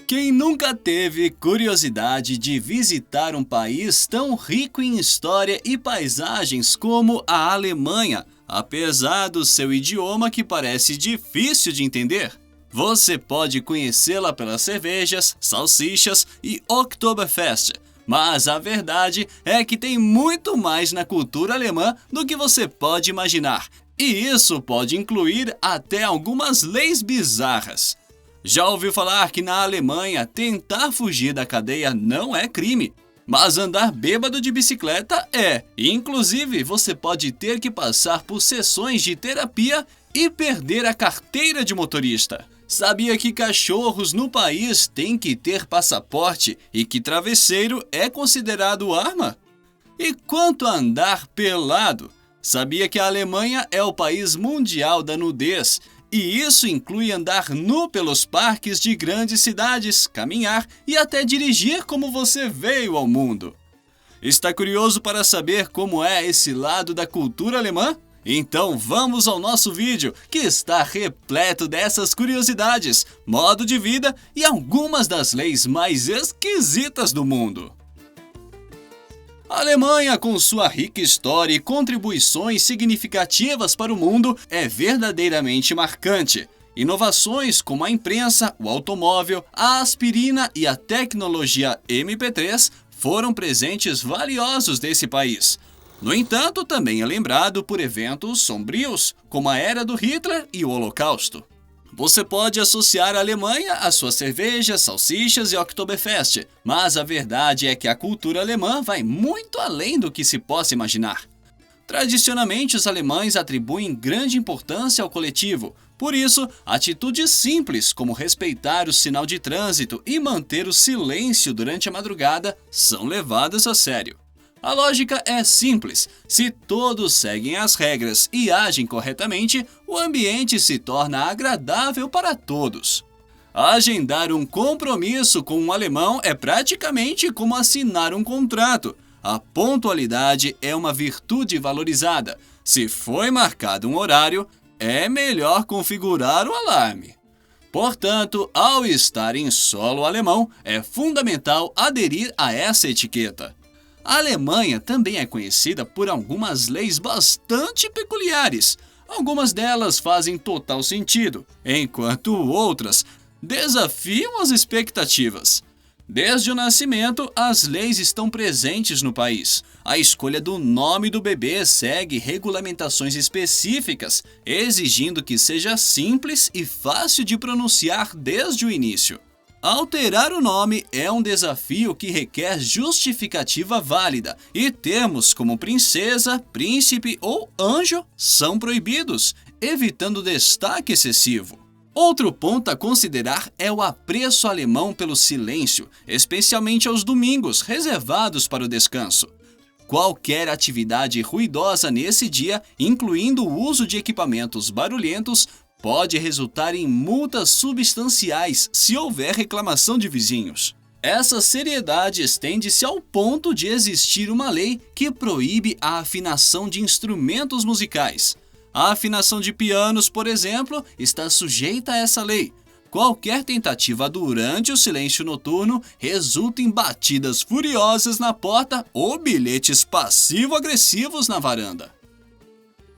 Quem nunca teve curiosidade de visitar um país tão rico em história e paisagens como a Alemanha, apesar do seu idioma que parece difícil de entender? Você pode conhecê-la pelas cervejas, salsichas e Oktoberfest, mas a verdade é que tem muito mais na cultura alemã do que você pode imaginar, e isso pode incluir até algumas leis bizarras. Já ouviu falar que na Alemanha tentar fugir da cadeia não é crime, mas andar bêbado de bicicleta é. Inclusive, você pode ter que passar por sessões de terapia e perder a carteira de motorista. Sabia que cachorros no país têm que ter passaporte e que travesseiro é considerado arma? E quanto a andar pelado? Sabia que a Alemanha é o país mundial da nudez? E isso inclui andar nu pelos parques de grandes cidades, caminhar e até dirigir como você veio ao mundo. Está curioso para saber como é esse lado da cultura alemã? Então vamos ao nosso vídeo, que está repleto dessas curiosidades, modo de vida e algumas das leis mais esquisitas do mundo. A Alemanha, com sua rica história e contribuições significativas para o mundo, é verdadeiramente marcante. Inovações como a imprensa, o automóvel, a aspirina e a tecnologia MP3 foram presentes valiosos desse país. No entanto, também é lembrado por eventos sombrios, como a era do Hitler e o Holocausto. Você pode associar a Alemanha às suas cervejas, salsichas e Oktoberfest, mas a verdade é que a cultura alemã vai muito além do que se possa imaginar. Tradicionalmente, os alemães atribuem grande importância ao coletivo. Por isso, atitudes simples como respeitar o sinal de trânsito e manter o silêncio durante a madrugada são levadas a sério. A lógica é simples: se todos seguem as regras e agem corretamente, o ambiente se torna agradável para todos. Agendar um compromisso com um alemão é praticamente como assinar um contrato. A pontualidade é uma virtude valorizada. Se foi marcado um horário, é melhor configurar o alarme. Portanto, ao estar em solo alemão, é fundamental aderir a essa etiqueta. A Alemanha também é conhecida por algumas leis bastante peculiares. Algumas delas fazem total sentido, enquanto outras desafiam as expectativas. Desde o nascimento, as leis estão presentes no país. A escolha do nome do bebê segue regulamentações específicas, exigindo que seja simples e fácil de pronunciar desde o início. Alterar o nome é um desafio que requer justificativa válida, e termos como princesa, príncipe ou anjo são proibidos, evitando destaque excessivo. Outro ponto a considerar é o apreço alemão pelo silêncio, especialmente aos domingos, reservados para o descanso. Qualquer atividade ruidosa nesse dia, incluindo o uso de equipamentos barulhentos, pode resultar em multas substanciais se houver reclamação de vizinhos. Essa seriedade estende-se ao ponto de existir uma lei que proíbe a afinação de instrumentos musicais. A afinação de pianos, por exemplo, está sujeita a essa lei. Qualquer tentativa durante o silêncio noturno resulta em batidas furiosas na porta ou bilhetes passivo-agressivos na varanda.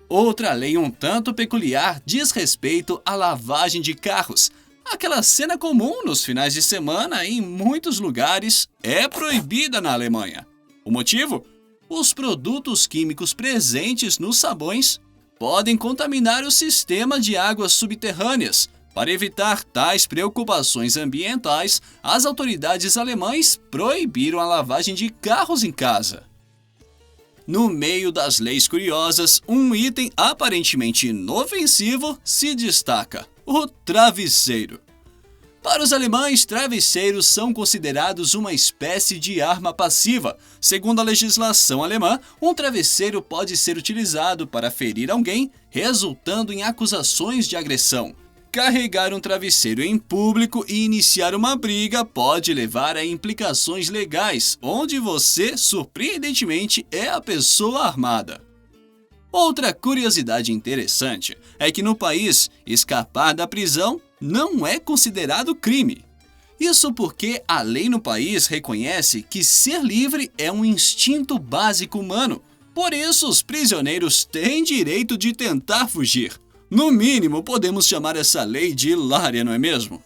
Outra lei um tanto peculiar diz respeito à lavagem de carros. Aquela cena comum nos finais de semana em muitos lugares é proibida na Alemanha. O motivo? Os produtos químicos presentes nos sabões podem contaminar o sistema de águas subterrâneas. Para evitar tais preocupações ambientais, as autoridades alemãs proibiram a lavagem de carros em casa. No meio das leis curiosas, um item aparentemente inofensivo se destaca: o travesseiro. Para os alemães, travesseiros são considerados uma espécie de arma passiva. Segundo a legislação alemã, um travesseiro pode ser utilizado para ferir alguém, resultando em acusações de agressão. Carregar um travesseiro em público e iniciar uma briga pode levar a implicações legais, onde você, surpreendentemente, é a pessoa armada. Outra curiosidade interessante é que no país, escapar da prisão não é considerado crime. Isso porque a lei no país reconhece que ser livre é um instinto básico humano. Por isso, os prisioneiros têm direito de tentar fugir. No mínimo, podemos chamar essa lei de hilária, não é mesmo?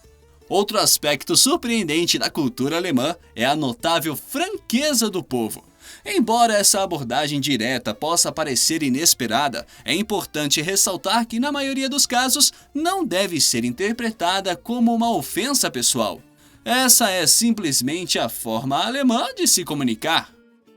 Outro aspecto surpreendente da cultura alemã é a notável franqueza do povo. Embora essa abordagem direta possa parecer inesperada, é importante ressaltar que, na maioria dos casos, não deve ser interpretada como uma ofensa pessoal. Essa é simplesmente a forma alemã de se comunicar.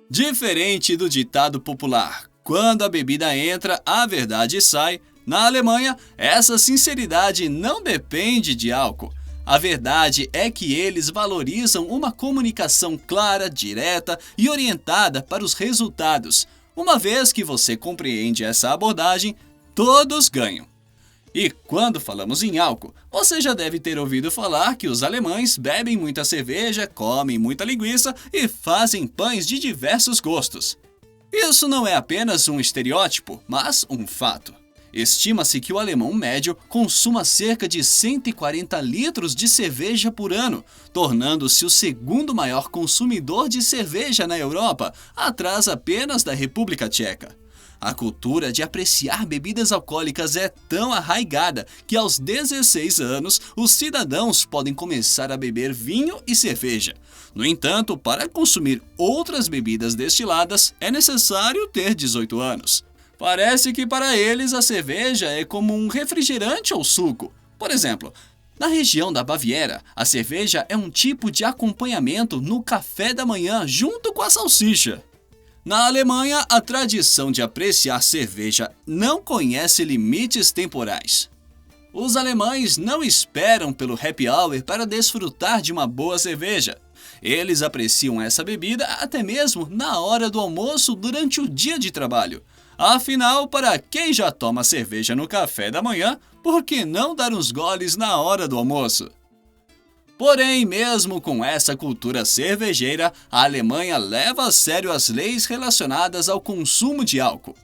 Diferente do ditado popular, quando a bebida entra, a verdade sai, na Alemanha, essa sinceridade não depende de álcool. A verdade é que eles valorizam uma comunicação clara, direta e orientada para os resultados. Uma vez que você compreende essa abordagem, todos ganham. E quando falamos em álcool, você já deve ter ouvido falar que os alemães bebem muita cerveja, comem muita linguiça e fazem pães de diversos gostos. Isso não é apenas um estereótipo, mas um fato. Estima-se que o alemão médio consuma cerca de 140 litros de cerveja por ano, tornando-se o segundo maior consumidor de cerveja na Europa, atrás apenas da República Tcheca. A cultura de apreciar bebidas alcoólicas é tão arraigada que aos 16 anos os cidadãos podem começar a beber vinho e cerveja. No entanto, para consumir outras bebidas destiladas é necessário ter 18 anos. Parece que para eles a cerveja é como um refrigerante ou suco. Por exemplo, na região da Baviera, a cerveja é um tipo de acompanhamento no café da manhã junto com a salsicha. Na Alemanha, a tradição de apreciar cerveja não conhece limites temporais. Os alemães não esperam pelo happy hour para desfrutar de uma boa cerveja. Eles apreciam essa bebida até mesmo na hora do almoço durante o dia de trabalho. Afinal, para quem já toma cerveja no café da manhã, por que não dar uns goles na hora do almoço? Porém, mesmo com essa cultura cervejeira, a Alemanha leva a sério as leis relacionadas ao consumo de álcool.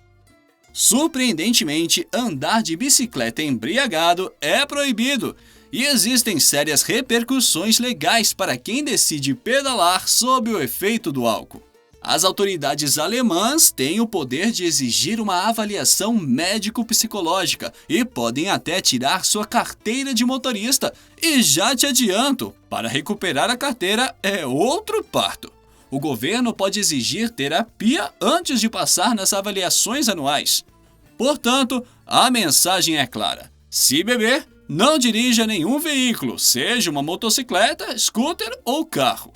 Surpreendentemente, andar de bicicleta embriagado é proibido e existem sérias repercussões legais para quem decide pedalar sob o efeito do álcool. As autoridades alemãs têm o poder de exigir uma avaliação médico-psicológica e podem até tirar sua carteira de motorista. E já te adianto, para recuperar a carteira é outro parto. O governo pode exigir terapia antes de passar nas avaliações anuais. Portanto, a mensagem é clara: se beber, não dirija nenhum veículo, seja uma motocicleta, scooter ou carro.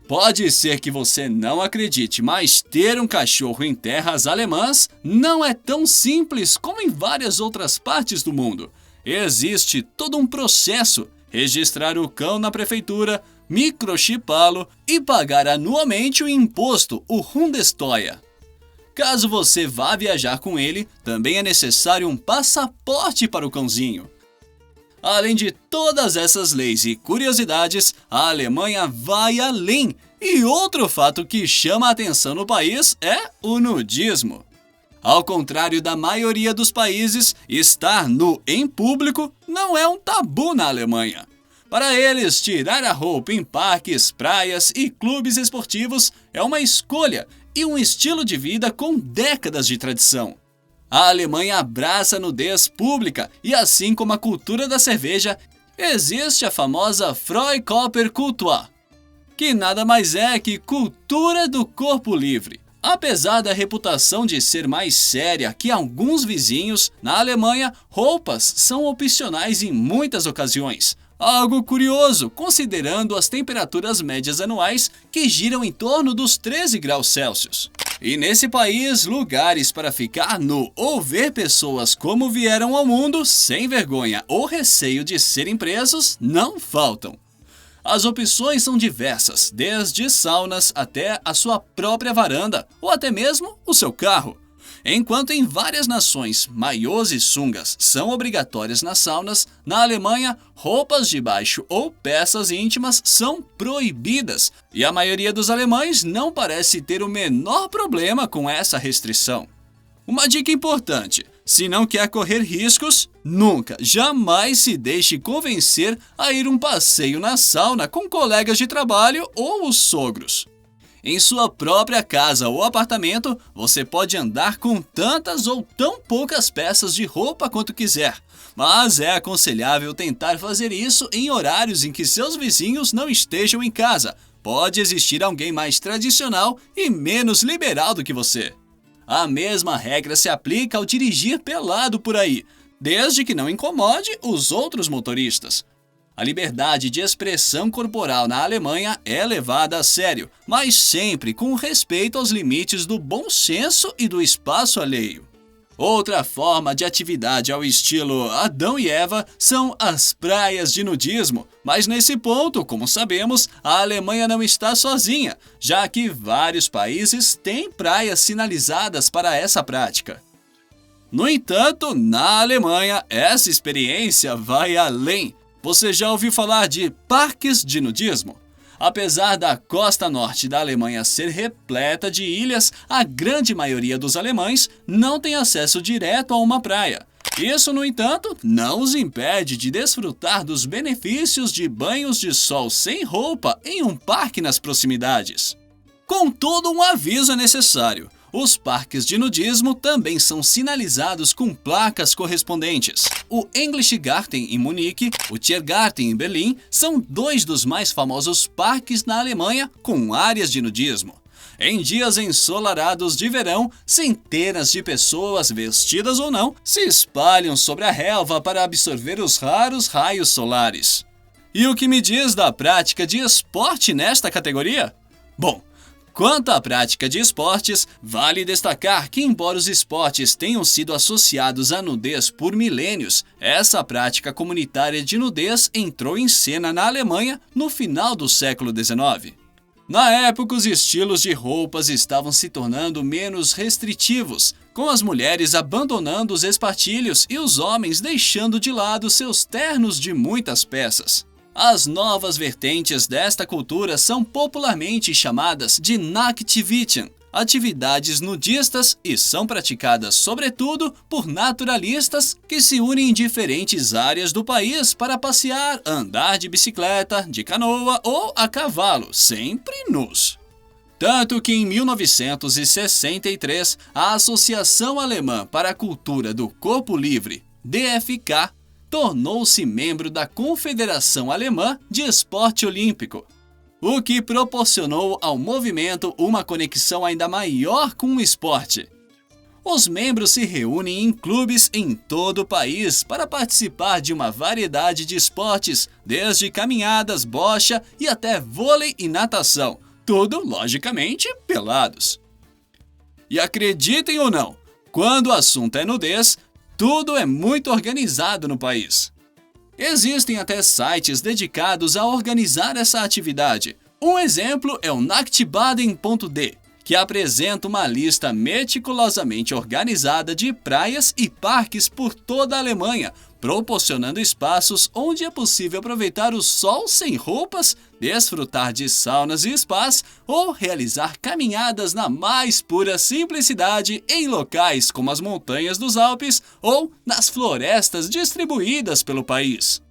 Pode ser que você não acredite, mas ter um cachorro em terras alemãs não é tão simples como em várias outras partes do mundo. Existe todo um processo: registrar o cão na prefeitura, microchipá-lo e pagar anualmente o imposto, o Hundesteuer. Caso você vá viajar com ele, também é necessário um passaporte para o cãozinho. Além de todas essas leis e curiosidades, a Alemanha vai além. E outro fato que chama a atenção no país é o nudismo. Ao contrário da maioria dos países, estar nu em público não é um tabu na Alemanha. Para eles, tirar a roupa em parques, praias e clubes esportivos é uma escolha e um estilo de vida com décadas de tradição. A Alemanha abraça a nudez pública e, assim como a cultura da cerveja, existe a famosa Freikörperkultur, que nada mais é que cultura do corpo livre. Apesar da reputação de ser mais séria que alguns vizinhos, na Alemanha, roupas são opcionais em muitas ocasiões. Algo curioso, considerando as temperaturas médias anuais que giram em torno dos 13 graus Celsius. E nesse país, lugares para ficar nu ou ver pessoas como vieram ao mundo sem vergonha ou receio de serem presos não faltam. As opções são diversas, desde saunas até a sua própria varanda ou até mesmo o seu carro. Enquanto em várias nações, maiôs e sungas são obrigatórias nas saunas, na Alemanha, roupas de baixo ou peças íntimas são proibidas. E a maioria dos alemães não parece ter o menor problema com essa restrição. Uma dica importante: Se não quer correr riscos, nunca, jamais se deixe convencer a ir um passeio na sauna com colegas de trabalho ou os sogros. Em sua própria casa ou apartamento, você pode andar com tantas ou tão poucas peças de roupa quanto quiser, mas é aconselhável tentar fazer isso em horários em que seus vizinhos não estejam em casa. Pode existir alguém mais tradicional e menos liberal do que você. A mesma regra se aplica ao dirigir pelado por aí, desde que não incomode os outros motoristas. A liberdade de expressão corporal na Alemanha é levada a sério, mas sempre com respeito aos limites do bom senso e do espaço alheio. Outra forma de atividade ao estilo Adão e Eva são as praias de nudismo, mas nesse ponto, como sabemos, a Alemanha não está sozinha, já que vários países têm praias sinalizadas para essa prática. No entanto, na Alemanha, essa experiência vai além. Você já ouviu falar de parques de nudismo? Apesar da costa norte da Alemanha ser repleta de ilhas, a grande maioria dos alemães não tem acesso direto a uma praia. Isso, no entanto, não os impede de desfrutar dos benefícios de banhos de sol sem roupa em um parque nas proximidades. Contudo, um aviso é necessário. Os parques de nudismo também são sinalizados com placas correspondentes. O English Garten em Munique, o Tiergarten em Berlim, são dois dos mais famosos parques na Alemanha com áreas de nudismo. Em dias ensolarados de verão, centenas de pessoas, vestidas ou não, se espalham sobre a relva para absorver os raros raios solares. E o que me diz da prática de esporte nesta categoria? Bom, quanto à prática de esportes, vale destacar que, embora os esportes tenham sido associados à nudez por milênios, essa prática comunitária de nudez entrou em cena na Alemanha no final do século XIX. Na época, os estilos de roupas estavam se tornando menos restritivos, com as mulheres abandonando os espartilhos e os homens deixando de lado seus ternos de muitas peças. As novas vertentes desta cultura são popularmente chamadas de Nachtwitzen, atividades nudistas, e são praticadas sobretudo por naturalistas que se unem em diferentes áreas do país para passear, andar de bicicleta, de canoa ou a cavalo, sempre nus. Tanto que em 1963, a Associação Alemã para a Cultura do Corpo Livre, DFK, tornou-se membro da Confederação Alemã de Esporte Olímpico, o que proporcionou ao movimento uma conexão ainda maior com o esporte. Os membros se reúnem em clubes em todo o país para participar de uma variedade de esportes, desde caminhadas, bocha e até vôlei e natação, tudo, logicamente, pelados. E acreditem ou não, quando o assunto é nudez, tudo é muito organizado no país. Existem até sites dedicados a organizar essa atividade. Um exemplo é o Nachtbaden.de, que apresenta uma lista meticulosamente organizada de praias e parques por toda a Alemanha, proporcionando espaços onde é possível aproveitar o sol sem roupas, desfrutar de saunas e spas ou realizar caminhadas na mais pura simplicidade em locais como as montanhas dos Alpes ou nas florestas distribuídas pelo país.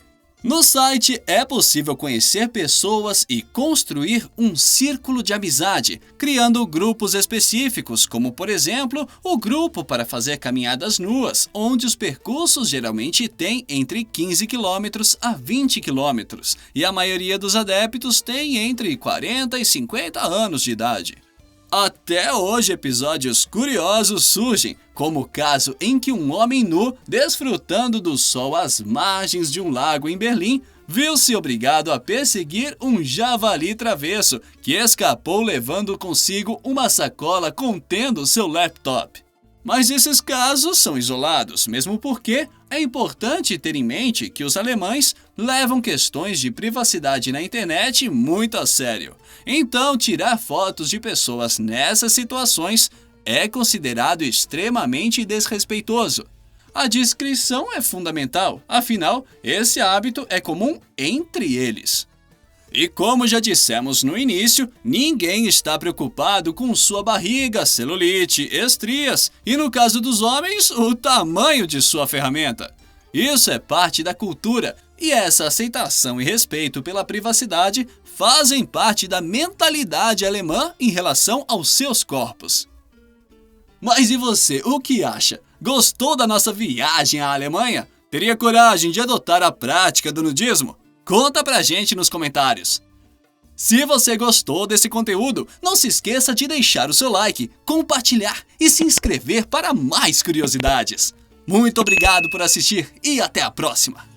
No site é possível conhecer pessoas e construir um círculo de amizade, criando grupos específicos, como por exemplo, o grupo para fazer caminhadas nuas, onde os percursos geralmente têm entre 15 km a 20 km, e a maioria dos adeptos tem entre 40 e 50 anos de idade. Até hoje, episódios curiosos surgem, como o caso em que um homem nu, desfrutando do sol às margens de um lago em Berlim, viu-se obrigado a perseguir um javali travesso que escapou levando consigo uma sacola contendo seu laptop. Mas esses casos são isolados, mesmo porque é importante ter em mente que os alemães levam questões de privacidade na internet muito a sério. Então, tirar fotos de pessoas nessas situações é considerado extremamente desrespeitoso. A discrição é fundamental, afinal, esse hábito é comum entre eles. E como já dissemos no início, ninguém está preocupado com sua barriga, celulite, estrias e, no caso dos homens, o tamanho de sua ferramenta. Isso é parte da cultura e essa aceitação e respeito pela privacidade fazem parte da mentalidade alemã em relação aos seus corpos. Mas e você, o que acha? Gostou da nossa viagem à Alemanha? Teria coragem de adotar a prática do nudismo? Conta pra gente nos comentários. Se você gostou desse conteúdo, não se esqueça de deixar o seu like, compartilhar e se inscrever para mais curiosidades. Muito obrigado por assistir e até a próxima!